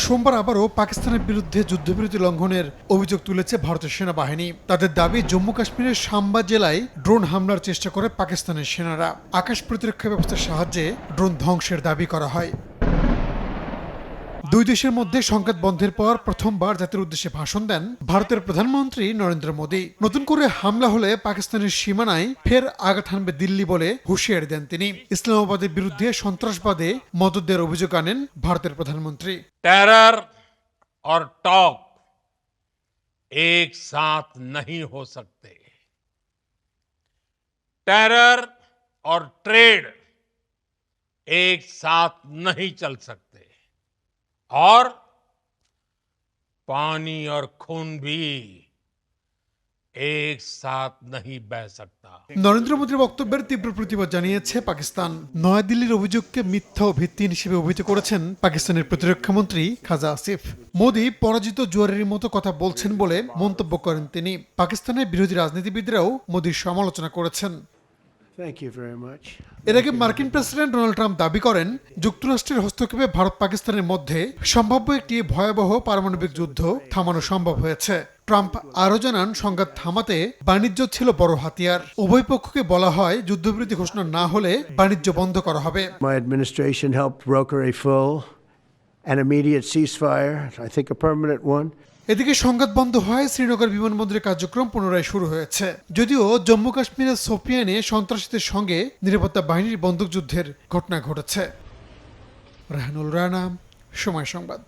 সোমবার আবারও পাকিস্তানের বিরুদ্ধে যুদ্ধবিরতি লঙ্ঘনের অভিযোগ তুলেছে ভারতের সেনাবাহিনী। তাদের দাবি, জম্মু কাশ্মীরের সাম্বা জেলায় ড্রোন হামলার চেষ্টা করে পাকিস্তানের সেনারা। আকাশ প্রতিরক্ষা ব্যবস্থার সাহায্যে ড্রোন ধ্বংসের দাবি করা হয়। দুই দেশের মধ্যে সংঘাত বন্ধের পর প্রথমবার জাতির উদ্দেশ্যে ভাষণ দেন ভারতের প্রধানমন্ত্রী নরেন্দ্র মোদী। নতুন করে হামলা হলে পাকিস্তানের সীমানায় ফের আঘাত হানবে দিল্লি বলে হুঁশিয়ারি দেন তিনি। ইসলামাবাদের বিরুদ্ধে সন্ত্রাসবাদে মদদ দেওয়ার অভিযোগ আনেন ভারতের প্রধানমন্ত্রী। टेरर और टॉक एक साथ नहीं हो सकते। टेरर और ट्रेड एक साथ नहीं चल सकते और पानी और खून भी एक साथ नहीं बह सकता। নরেন্দ্র মোদীর বক্তব্যের তীব্র প্রতিবাদ জানিয়েছে পাকিস্তান। নয়াদিল্লির অভিযোগকে মিথ্যা ও ভিত্তিহীন হিসেবে অভিহিত করেছেন পাকিস্তানের প্রতিরক্ষা মন্ত্রী খাজা আসিফ। মোদী পরাজিত জুয়ারের মতো কথা বলছেন বলে মন্তব্য করেন তিনি। পাকিস্তানের বিরোধী রাজনীতিবিদরাও মোদীর সমালোচনা করেছেন। এর আগে মার্কিন প্রেসিডেন্ট ডোনাল্ড ট্রাম্প দাবি করেন, যুক্তরাষ্ট্রের হস্তক্ষেপে ভারত পাকিস্তানের মধ্যে সম্ভাব্য একটি ভয়াবহ পারমাণবিক যুদ্ধ থামানো সম্ভব হয়েছে। ট্রাম্প আরও জানান, সংঘাত থামাতে বাণিজ্য ছিল বড় হাতিয়ার। উভয় পক্ষকে বলা হয়, যুদ্ধবিরতি ঘোষণা না হলে বাণিজ্য বন্ধ করা হবে। My administration helped broker a full and immediate ceasefire, I think a permanent one. এদিকে সংঘাত বন্ধ হয়, শ্রীনগর বিমানবন্দরের কার্যক্রম পুনরায় শুরু হয়েছে। যদিও জম্মু কাশ্মীরের সোপিয়ানে সন্ত্রাসীদের সঙ্গে নিরাপত্তা বাহিনীর বন্দুকযুদ্ধের ঘটনা ঘটেছে। রাহানুল রানা, সময় সংবাদ।